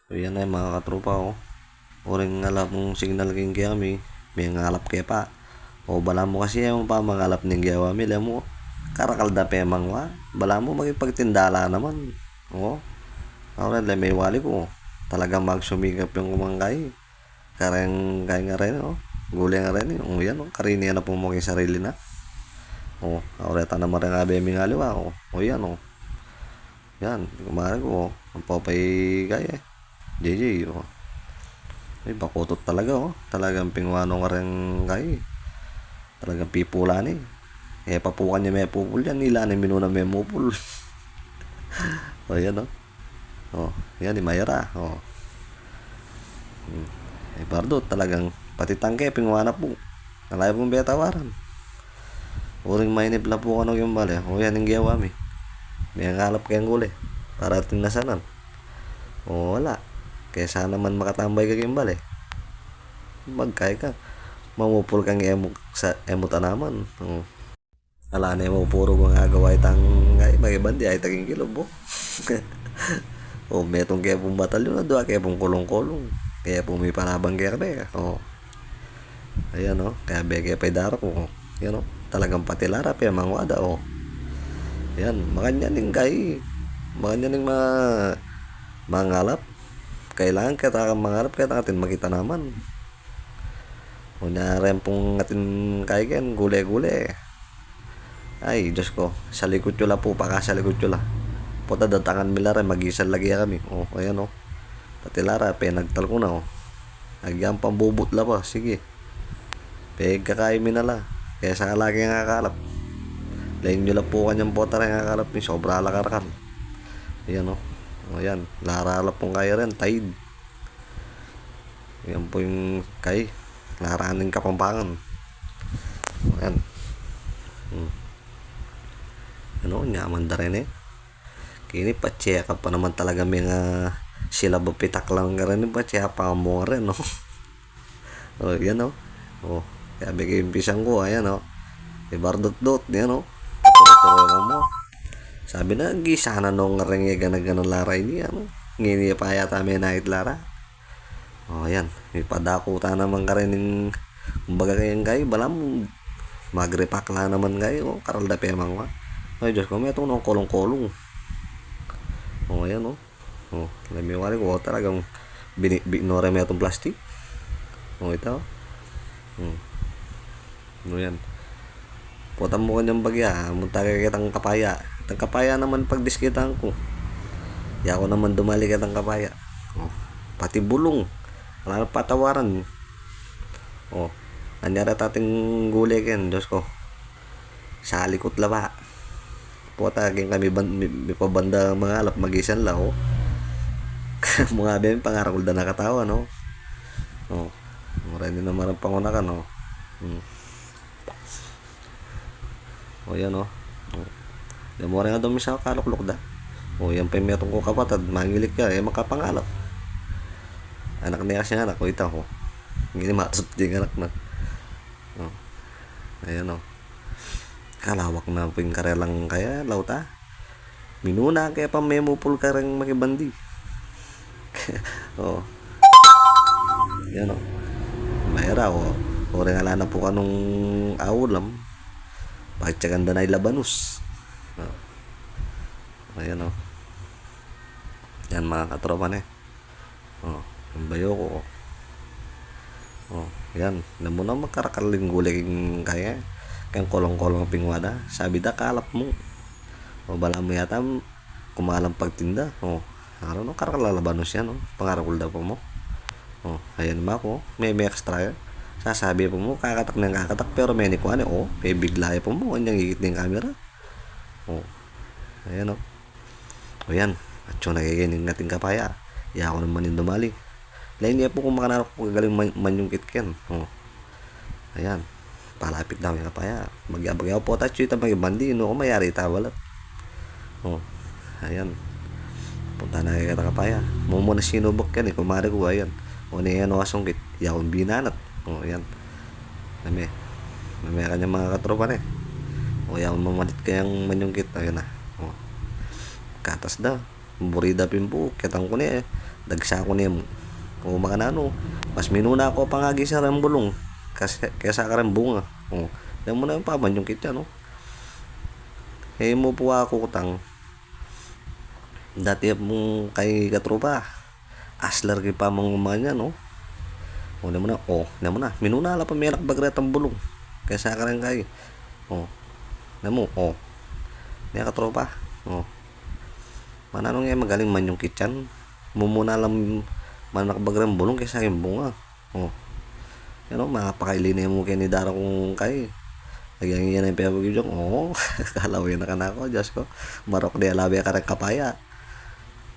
So yan na mga katropa ko. Oring ngalap mong signal king kami. May ngalap kaya pa. O bala mo kasi yung pa mangalap ng gawa mi. Alam mo, karakalda pa emang wa. Bala mo magipagtindala naman. O, ahora may wali ko. Talagang magsumikap yung kumangkay. Karang kaya nga rin, gulay nga rin, o yan, karini na po mo yung sarili na. O, ahora ta naman rin nga bemi nga liwa. O yan, yan, kumarin ko, ang popay kaya. JJ, ay bakutot talaga, talagang pingwano ka rin kaya. Talagang pipulan eh. Eh papukan niya may pupul yan, nila na minuna may mupul. O yan, yan, imayara. Eh Bardo, talagang pati tangke, pingwana po. Nalaya pong betawaran. Uring mainip na po yung bale. O yan, yung gawa mi. May ngalap kayang guli. Para tinasanan. O wala. Kaya sana man makatambay ka kayong bale. Magkaya ka. Mamupul kang emot naman. Ala na mo puro kong agawa itang magibandi ay taging kilobo. O metong kaya pong batalyon na doon. Kaya pong kulong-kulong. Kaya pong may panabang kaya kabe. Ayan kaya beke pa idaro ko. Yan talagang patilara pa mangwada Ayan, makanyaning kay makanyaning mangalap. Kailangan kita mangalap kaya natin makita naman. Unyaren pong atin kaigan gule-gule. Ay, Diyos ko, sa likod yula po, paka sa likod yula. Puta datangan milara, mag-isal lagi kami. Ayan patilara, penagtal ko na Agyang pambubot la pa, sige. Peg kakain minala. Kaya sa lagi nga kalap. Lain nyo lang po kanyang bota rin nga kalap ni sobra lakarakan. Ayan ayan, laralap pong kaya rin, tide. Ayan po yung kay laraning kapampangan. Ayan. Nyaman da rin Kini pa-check up pa naman talaga mga sila bapitak lang nga rin pa-check pa mo rin yan kaya bigay yung pisang ko ayan ibardot-dot yan turo mo sabi na gisa na nung rin gana-gana laray niya ngini pa yata may nakit lara ayan may padakuta naman ka rin yung kumbaga kayang gay balam magrepak la naman gay karalda pa emang ay Diyos ko may itong nung kolong-kolong ayan lamiwari ko talagang binore mo itong plastic ito yan putan mo kanyang bagya munta kitang kapaya itang kapaya naman pag diskitan ko ako naman dumali kitang kapaya pati bulong wala na patawaran anyara tating gulay ken Diyos ko sa likot laba puta kin kami may pabanda mga alap magisan la mga ben pangarakul da nakatawa marami na marang pangunakan yan mo rin nga dumi sa kaluklok da yan pa yung metong ko kapatid mangilik ka makapangalap anak niya kasi anak ko ita hindi matusot yung anak na ayan kalawak na po yung karelang kaya lauta minuna kaya pa memupul karang makibandi yan mayra rin ala na po kanong awulam pagtsagan da na ilabanus ayan yan mga katropa yung bayo ko yan namun na magkarakaling guling kaya kayang kolong-kolong pingwada sabi da kalap mo bala mo yata kumalang pagtinda karakalalabanos yan pangarakul daw po mo ayan ma ko may extra sasabi po mo kakatak ng kakatak pero may ni kuwane may bigla po mo kanyang higit ng camera ayan yan at yung nagigining natin kapaya ako naman yung dumali lain niya po kung makanarap ko galing manyungkit ken ayan palapit daw yung kapaya magyabagyaw po tayo ito magibandi mayari tawalat ayan punta na kaya kapaya mo muna sinubok yan kumari ko ayan yan asungkit yakon binanat ayan may kanya mga katropa yakon mamalit kayang manyungkit ayan na katas da burida pimpo kitang ko dagsa ko niya mo. O mga nano, mas minuna ako pangagi sa rambulong kasi kaysa karambunga. O, dahil mo na yung paman yung kita, no? Eh mo po ako kutang. Dati mong kay katropa. Aslar kay pa mga niya, no? O, dahil mo na, minuna ala pa merak bagret ang bulong. Kaysa karang kay. O, dahil mo, niya katropa. O, mananong nga magaling man yung kitchen. Mumuna lang manakbagrang bulong kaysa yung bunga. O, yan o, makapakailin mo kayo ni Dara kung kay. Lagyan yan ang piyabog yung kalawin na ka na ako, Diyos ko. Marok di alabi ka ng kapaya.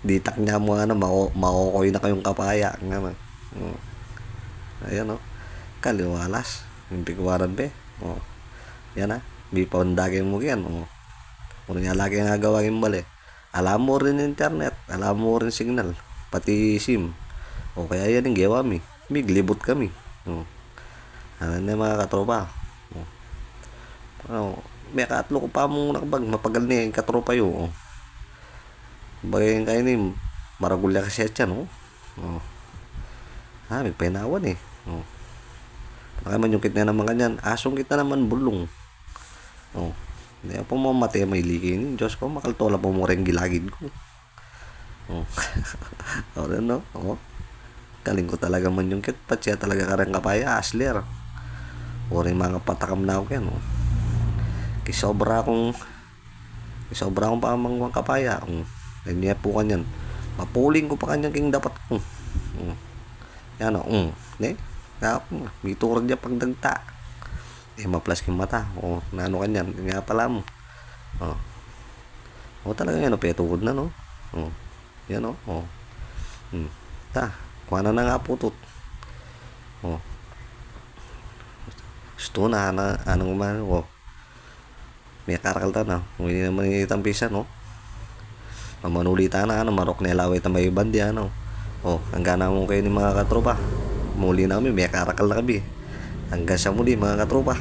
Ditak niya mo makokoy na kayong kapaya. Nga na. Ayan o. Kaliwalas. Yung pigwaran be. Yan na. Bipawandagin mo yan. Kung nga lagi nga gawin bali. Alam mo rin internet. Alam mo rin signal. Pati SIM. Kaya yan yung gawa mi. Miglibot kami. Ano na mga katropa. May katlo ko pa mong nakabag. Mapagal niya yung katropa yun. Bagay yung kayo ni maragulya kasi siya, no? May painawan eh. Baka man yung kitna naman ganyan. Asong kita naman bulong. Hindi po mamatay may likin. Diyos ko, makaltola po mo rin gilagid ko. No? Galing ko talaga man yung kit. Pat siya talaga karang kapaya. Asler. O rin mga patakam na ako yan. Kisobra akong pamangwang kapaya. Ganyan po kanyan. Mapuling ko pa kanyan king dapat ko. Yan o. May turad niya pagdagta. Maplas king mata. Nano kanyan. Nga pala mo. Talaga yan o. Petugod na, no? Yan o. Kuha na nga putot. Gusto na. Anong umano. May karakal ta na. Kung hindi naman itang pisa, no? Mamanulita na, marok na ilaway ta may bandi, hanggang na mo kayo ni mga katropa. Muli na kami, may karakal na kami. Hanggang sa muli, mga katropa.